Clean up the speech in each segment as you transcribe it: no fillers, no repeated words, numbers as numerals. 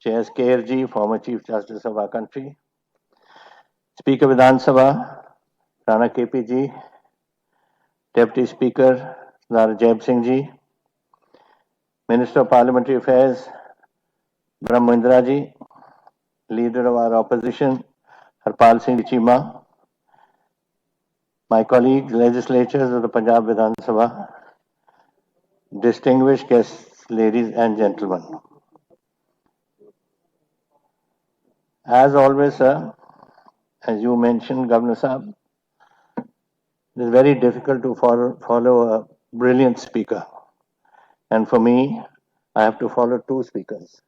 J.S. Kairji, former Chief Justice of our country, Speaker Vidhan Sabha, Rana KPG, Deputy Speaker, Sardar Jayab Singh Ji, Minister of Parliamentary Affairs, Brahmendra Ji, Leader of our opposition, Harpal Singh Chima, my colleagues, legislators of the Punjab Vidhan Sabha, distinguished guests, ladies and gentlemen. As always, sir, as you mentioned, Governor Saab, it is very difficult to follow a brilliant speaker. And for me, I have to follow two speakers.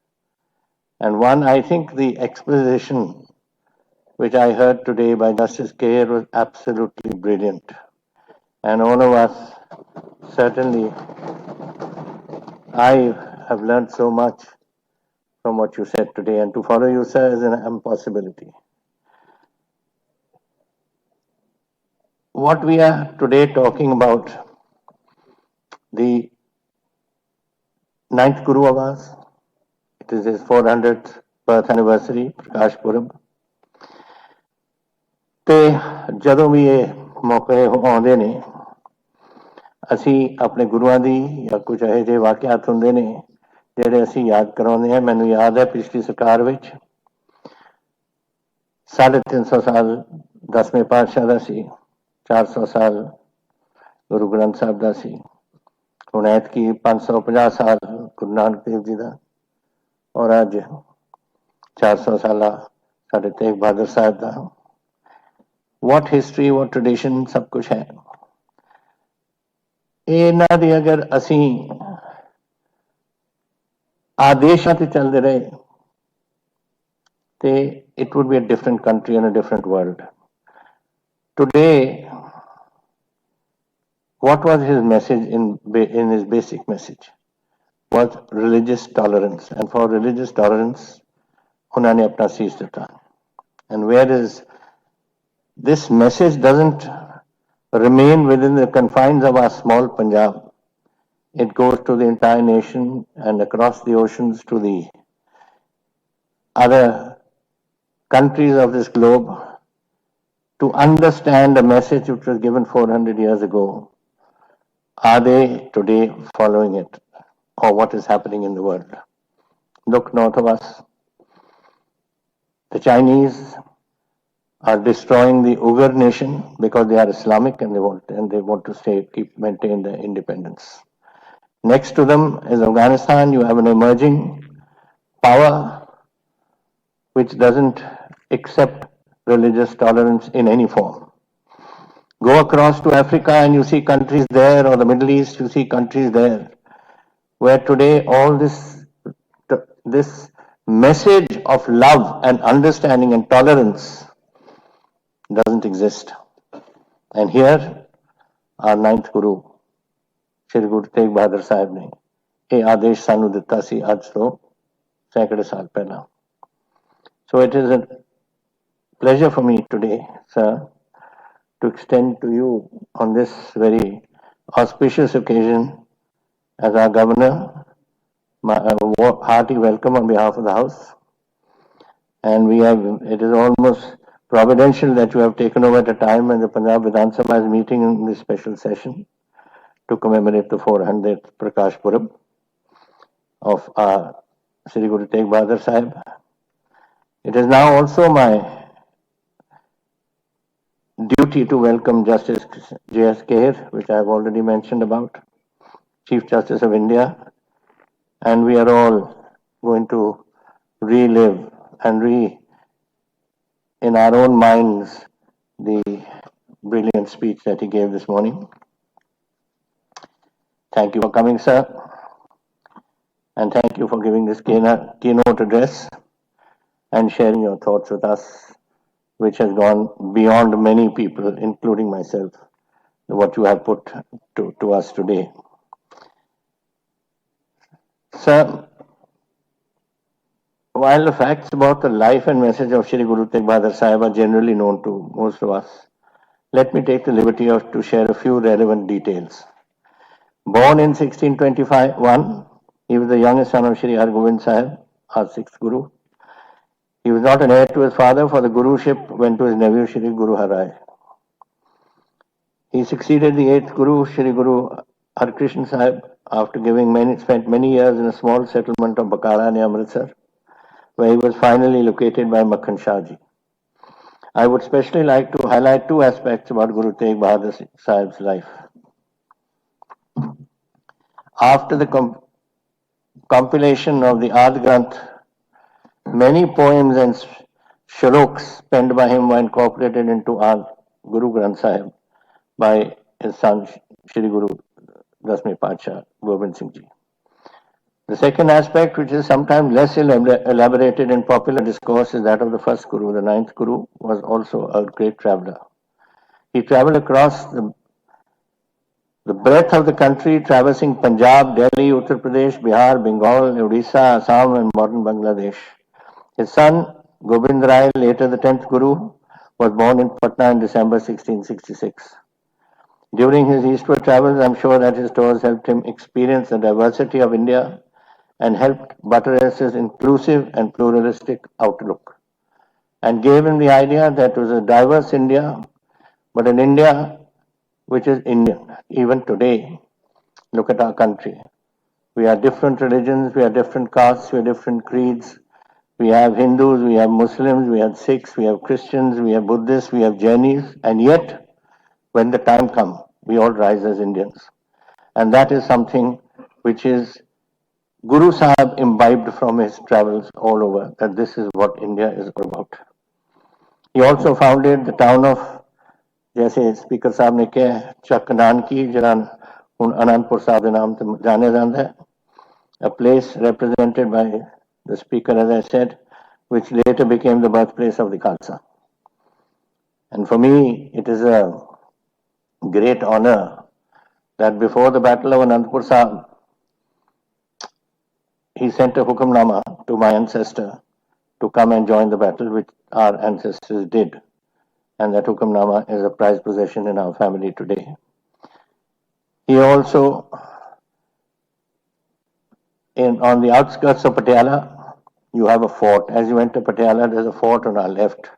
And one, I think the exposition which I heard today by Justice Keir was absolutely brilliant. And all of us, certainly, I have learned so much from what you said today, and to follow you, sir, is an impossibility. What we are today talking about, the ninth Guru of ours, it is his 400th birth anniversary, Prakash Purab. ਤੇ ਜਦੋਂ ਵੀ ਇਹ ਮੌਕੇ ਆਉਂਦੇ ਨੇ ਅਸੀਂ ਆਪਣੇ ਗੁਰੂਆਂ ਦੀ ਜਾਂ ਕੁਝ ਇਹੋ ਜਿਹੇ ਵਾਕਿਆਤ ਹੁੰਦੇ ਨੇ ਜਿਹੜੇ ਅਸੀਂ ਯਾਦ ਕਰਾਉਂਦੇ ਹਾਂ। ਮੈਨੂੰ ਯਾਦ ਹੈ ਪਿਛਲੀ ਸਰਕਾਰ ਵਿੱਚ 350 ਸਾਲ 10ਵੇਂ ਪਾਤਸ਼ਾਹ ਦਾ ਸੀ, 400 ਸਾਲ ਗੁਰੂ ਗ੍ਰੰਥ ਸਾਹਿਬ ਦਾ ਸੀ, ਹੁਣ ਐਤਕੀ 550 ਸਾਲ ਗੁਰੂ ਨਾਨਕ ਦੇਵ ਜੀ ਦਾ, ਔਰ ਅੱਜ 400 ਸਾਲਾ ਸਾਡੇ ਤੇਗ ਬਹਾਦਰ ਸਾਹਿਬ ਦਾ। What history, what tradition, सब कुछ है। ਇਹਨਾਂ ਦੀ ਅਗਰ ਅਸੀਂ ਆਦੇਸ਼ਾਂ ਤੇ ਚੱਲਦੇ ਰਹੇ ਤੇ it would be a different country and a different world. Today, what was his message in his basic message was religious tolerance, and for religious tolerance ਉਹਨਾਂ ਨੇ ਆਪਣਾ ਸੀਸ ਦਿੱਤਾ। And where is this message doesn't remain within the confines of our small Punjab. It goes to the entire nation and across the oceans to the other countries of this globe to understand a message which was given 400 years ago. Are they today following it, or what is happening in the world? Look north of us. The Chinese are destroying the Uyghur nation because they are Islamic and they want to maintain their independence. Next to them is Afghanistan. You have an emerging power which doesn't accept religious tolerance in any form. Go across to Africa and you see countries there, or the Middle East, you see countries there, where today all this message of love and understanding and tolerance doesn't exist. And here, our ninth Guru, Shri Guru Tegh Bahadur Sahib ne ਇਹ ਆਦੇਸ਼ ਸਾਨੂੰ ਦਿੱਤਾ ਸੀ ਅੱਜ ਤੋਂ ਸੈਂਕੜੇ ਸਾਲ ਪਹਿਲਾਂ। So it is a pleasure for me today, sir, to extend to you on this very auspicious occasion as our governor my hearty welcome on behalf of the House. And it is almost providential that you have taken over at a time when the Punjab Vidhan Sabha is meeting in this special session to commemorate the 400th Prakash Purab of Shri Guru Tegh Bahadur Sahib. It is now also my duty to welcome Justice J.S. Keir, which I have already mentioned about, Chief Justice of India, and we are all going to relive and in our own minds the brilliant speech that he gave this morning. Thank you for coming, sir, and thank you for giving this keynote address and sharing your thoughts with us, which has gone beyond many people, including myself, what you have put to us today. Sir, while the facts about the life and message of Shri Guru Tegh Bahadur Sahib are generally known to most of us, let me take the liberty to share a few relevant details. Born in 1621, he was the youngest son of Shri Hargobind Sahib, our sixth Guru. He was not an heir to his father, for the Guruship went to his nephew Shri Guru Har Rai. He succeeded the eighth Guru, Shri Guru Harkrishna Sahib, after spent many years in a small settlement of Bakala near Amritsar, where he was finally located by Makhan Shah Ji. I would especially like to highlight two aspects about Guru Tegh Bahadur Sahib's life. After the compilation of the Adi Granth, many poems and shloks penned by him were incorporated into our Guru Granth Sahib by his son Shri Guru Dasme Pacha Gobind Singh Ji. The second aspect, which is sometimes less elaborated in popular discourse, is that of the first Guru. The ninth Guru was also a great traveler. He traveled across the breadth of the country, traversing Punjab, Delhi, Uttar Pradesh, Bihar, Bengal, Odisha, Assam, and modern Bangladesh. His son, Gobind Rai, later the 10th Guru, was born in Patna in December 1666. During his eastward travels, I'm sure that his tours helped him experience the diversity of India and helped buttress his inclusive and pluralistic outlook, and gave him the idea that it was a diverse India, but an India which is Indian. Even today, look at our country. We are different religions, we are different castes, we are different creeds. We have Hindus, we have Muslims, we have Sikhs, we have Christians, we have Buddhists, we have Jainis, and yet, when the time comes, we all rise as Indians. And that is something which is Guru Sahib imbibed from his travels all over, that this is what India is about. He also founded the town of, जैसे speaker साहब ने कहा, चक नानकी जरा हुण आनंदपुर साहब के नाम से जाने जाता है, a place represented by the speaker, as I said, which later became the birthplace of the Khalsa. And for me, it is a great honor that before the Battle of Anandpur Sahib, he sent a hukamnama to my ancestor to come and join the battle, which our ancestors did. And that hukamnama is a prized possession in our family today. He also, on the outskirts of Patiala, you have a fort. As you enter Patiala, there's a fort on our left.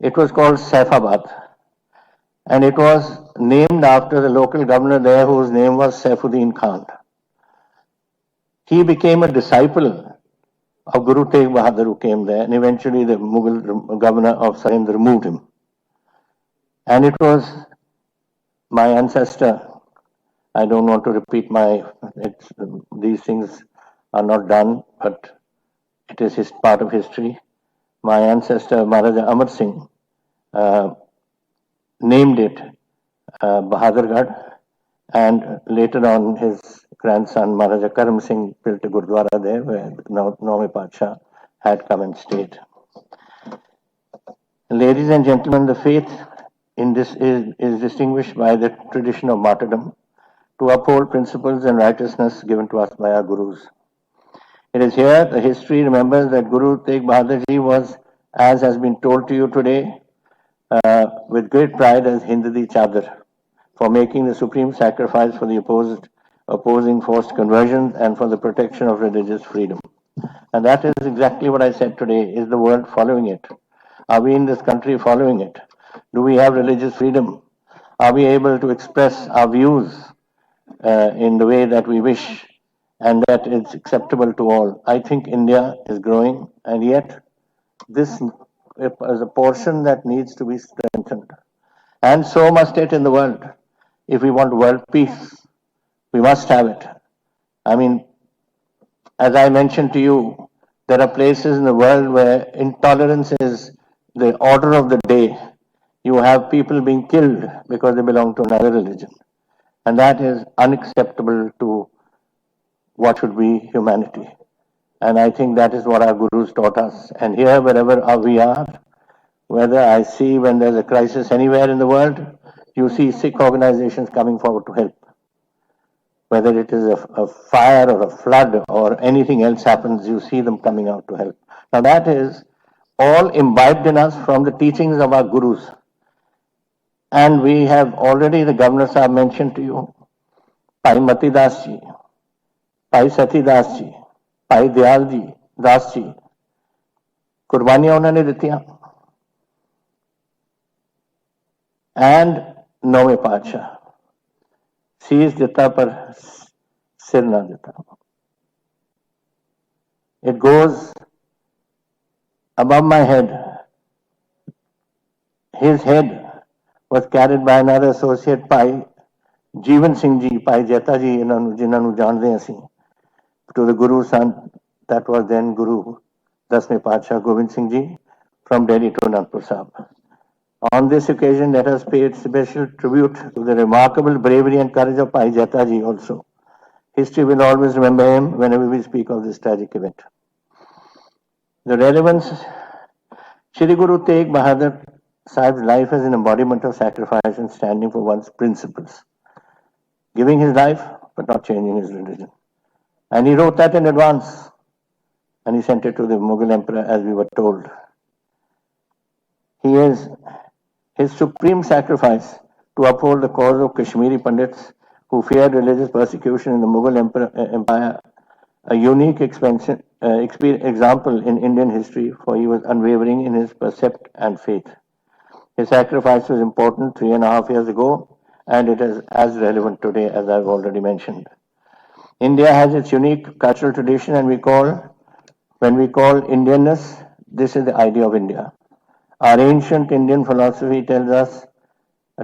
It was called Saifabad, and it was named after the local governor there, whose name was Saifuddin Khan. He became a disciple of Guru Tegh Bahadur, who came there, and eventually the Mughal governor of Sirhind removed him. And it was my ancestor. I don't want to repeat these things are not done, but it is his part of history. My ancestor, Maharaja Amar Singh, named it Bahadurgarh, and later on his grandson, Maharaja Karam Singh, built a Gurdwara there where Naumi Padsha had come and stayed. Ladies and gentlemen, the faith in this is distinguished by the tradition of martyrdom to uphold principles and righteousness given to us by our Gurus. It is here the history remembers that Guru Tegh Bahadur Ji was, as has been told to you today, with great pride as Hindadi Chadar, for making the supreme sacrifice for the opposing forced conversions and for the protection of religious freedom. And that is exactly what I said today. Is the world following it? Are we in this country following it? Do we have religious freedom? Are we able to express our views in the way that we wish and that it's acceptable to all? I think India is growing, and yet this is a portion that needs to be strengthened. And so must it in the world. If we want world peace, we must have it. I mean, as I mentioned to you, there are places in the world where intolerance is the order of the day. You have people being killed because they belong to another religion. And that is unacceptable to what should be humanity. And I think that is what our Gurus taught us. And here, wherever we are, whether I see when there's a crisis anywhere in the world, you see Sikh organizations coming forward to help. Whether it is a fire or a flood or anything else happens, you see them coming out to help. Now that is all imbibed in us from the teachings of our Gurus. And we have already, the Governor Sahib mentioned to you, Pai Mati Das Ji, Pai Sati Das Ji, Pai Dayal Ji, Das ji कुर्बानियां उन्होंने दित्तियां and नौवें पातशाह शीश दिता पर सिर ना दिता. It goes above my head. His head was carried by another associate, Pai Jeevan Singh Ji, Pai Jeta Ji, जिन्हां नूं जाणदे असीं, to the Guru son, that was then Guru Dasਵੇਂ Paatshah Gobind Singh Ji, from Delhi to Anandpur Sahib. On this occasion, let us pay special tribute to the remarkable bravery and courage of Pai Jeta Ji also. History will always remember him whenever we speak of this tragic event. The relevance, Shri Guru Tegh Bahadur Sahib's life as an embodiment of sacrifice and standing for one's principles, giving his life but not changing his religion. And he wrote that in advance and he sent it to the Mughal emperor, as we were told. He is his supreme sacrifice to uphold the cause of Kashmiri Pandits who feared religious persecution in the Mughal Empire, a unique example in Indian history, for he was unwavering in his percept and faith. His sacrifice was important 3.5 years ago, and it is as relevant today as I've already mentioned. India has its unique cultural tradition, and when we call Indianness, this is the idea of India. Our ancient Indian philosophy tells us,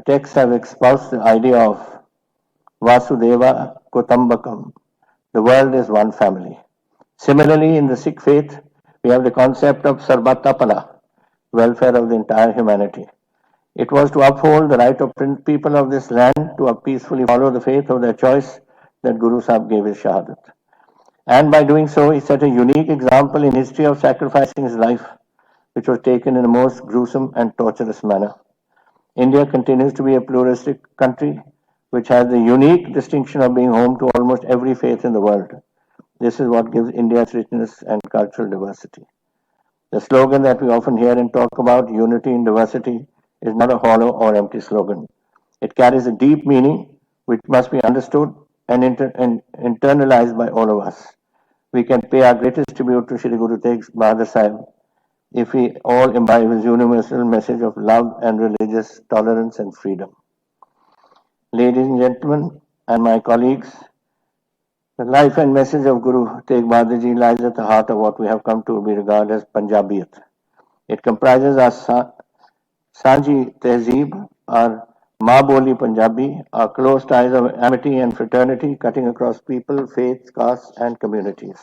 texts have espoused the idea of Vasudeva Kutambakam. The world is one family. Similarly, in the Sikh faith, we have the concept of Sarbatapala, welfare of the entire humanity. It was to uphold the right of people of this land to peacefully follow the faith of their choice that Guru Sahib gave his Shahadat. And by doing so, he set a unique example in history of sacrificing his life, which was taken in a most gruesome and torturous manner. India continues to be a pluralistic country which has the unique distinction of being home to almost every faith in the world. This is what gives India its richness and cultural diversity. The slogan that we often hear and talk about, unity in diversity, is not a hollow or empty slogan. It carries a deep meaning which must be understood and internalized by all of us. We can pay our greatest tribute to Shri Guru Tegh Bahadur Sahib if we all imbibe his universal message of love and religious tolerance and freedom. Ladies and gentlemen, and my colleagues, the life and message of Guru Tegh Bahadur Ji lies at the heart of what we have come to be regarded as Punjabiyat. It comprises our Sanji Tehzeeb, our Ma Boli Punjabi, our close ties of amity and fraternity cutting across people, faiths, castes, and communities.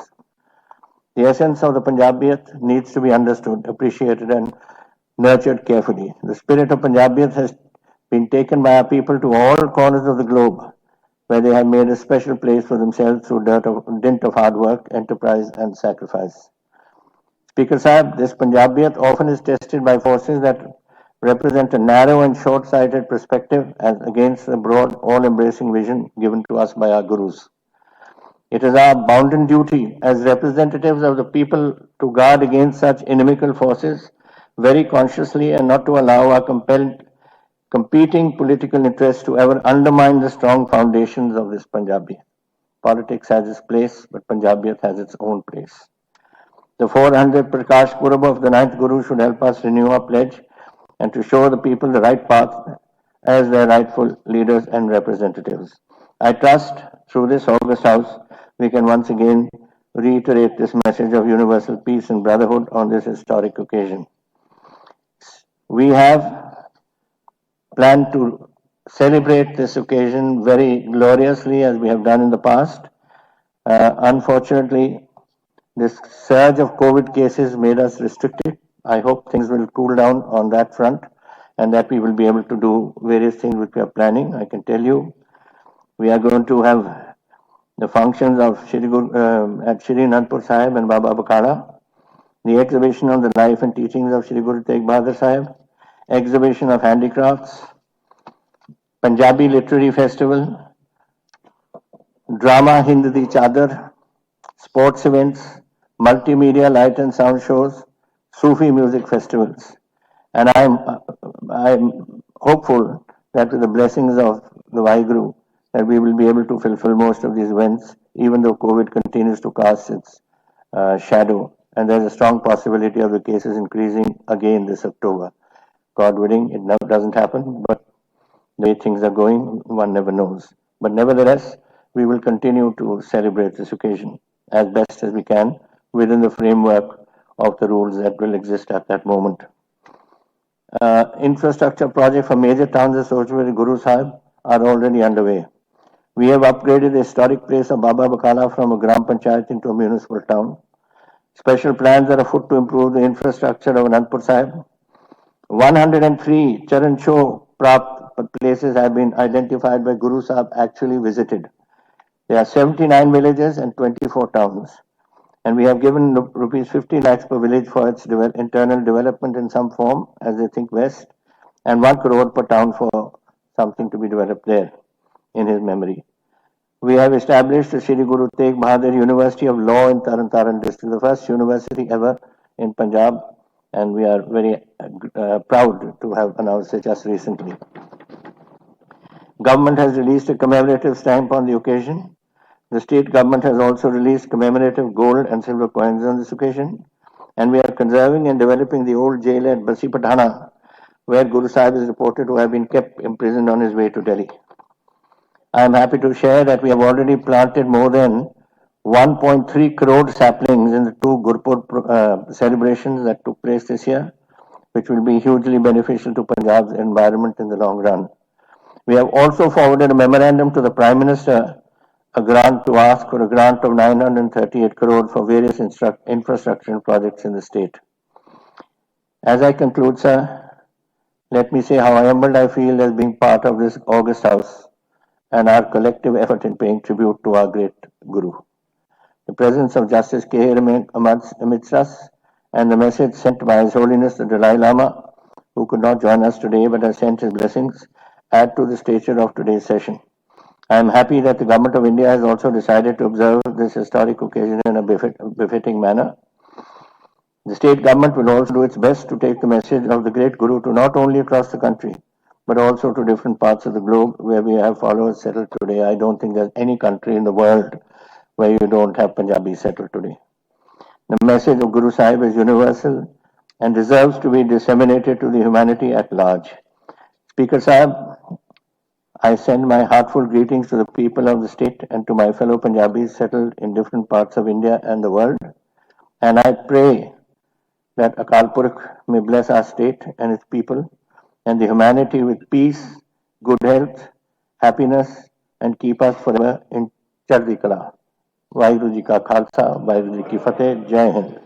The essence of the Punjabiyat needs to be understood, appreciated, and nurtured carefully. The spirit of Punjabiyat has been taken by our people to all corners of the globe, where they have made a special place for themselves through dint of hard work, enterprise, and sacrifice. Speaker Sahib, this Punjabiyat often is tested by forces that represent a narrow and short-sighted perspective as against the broad, all-embracing vision given to us by our gurus. It is our bounden duty as representatives of the people to guard against such inimical forces very consciously and not to allow our competing political interests to ever undermine the strong foundations of this Punjabi. Politics has its place, but Punjabiyat has its own place. The 400th Prakash Purab of the 9th Guru should help us renew our pledge and to show the people the right path as their rightful leaders and representatives. I trust through this August House we can once again reiterate this message of universal peace and brotherhood on this historic occasion. We have planned to celebrate this occasion very gloriously as we have done in the past. Unfortunately, this surge of COVID cases made us restricted. I hope things will cool down on that front and that we will be able to do various things which we are planning. I can tell you we are going to have the functions of at Shri Anandpur Sahib and Baba Bakala, the exhibition on the life and teachings of Shri Guru Tegh Bahadur Sahib, exhibition of handicrafts, Punjabi Literary Festival, Drama Hind Di Chadar, sports events, multimedia light and sound shows, Sufi music festivals. And I'm hopeful that with the blessings of the Vaheguru, that we will be able to fulfill most of these events, even though COVID continues to cast its shadow and there's a strong possibility of the cases increasing again this October. God willing, it never doesn't happen, but the way things are going, one never knows. But nevertheless, we will continue to celebrate this occasion as best as we can within the framework of the rules that will exist at that moment. Infrastructure projects for major towns associated with Guru Sahib are already underway. We have upgraded the historic place of Baba Bakala from a Gram Panchayat into a municipal town. Special plans are afoot to improve the infrastructure of Anandpur Sahib. 103 Charan Show Prapt places have been identified by Guru Sahib actually visited. There are 79 villages and 24 towns. And we have given rupees 50 lakhs per village for its internal development in some form, as they think best, and 1 crore per town for something to be developed there in his memory. We have established the Sri Guru Tegh Bahadur University of Law in Taran district, the first university ever in Punjab, and we are very proud to have announced it just recently. Government has released a commemorative stamp on the occasion. The state government has also released commemorative gold and silver coins on this occasion, and we are conserving and developing the old jail at Basi Patana, where Guru Sahib is reported to have been kept imprisoned on his way to Delhi. I am happy to share that we have already planted more than 1.3 crore saplings in the two Gurpurab celebrations that took place this year, which will be hugely beneficial to Punjab's environment in the long run. We have also forwarded a memorandum to the Prime Minister, a grant to ask for a grant of 938 crore for various infrastructure projects in the state. As I conclude, sir, let me say how humbled I feel as being part of this august house and our collective effort in paying tribute to our great Guru. The presence of Justice K. remained amidst us, and the message sent by His Holiness the Dalai Lama, who could not join us today but has sent his blessings, add to the stature of today's session. I am happy that the Government of India has also decided to observe this historic occasion in a befitting manner. The state government will also do its best to take the message of the great Guru to not only across the country, but also to different parts of the globe where we have followers settled today. I don't think there's any country in the world where you don't have Punjabis settled today. The message of Guru Sahib is universal and deserves to be disseminated to the humanity at large. Speaker Sahib, I send my heartfelt greetings to the people of the state and to my fellow Punjabis settled in different parts of India and the world. And I pray that Akal Purkh may bless our state and its people and the humanity with peace, good health, happiness, and keep us forever in Chardi Kala. Vaheguru Ji Ka Khalsa, Vaheguru Ji Ki Fateh, Jai Hind.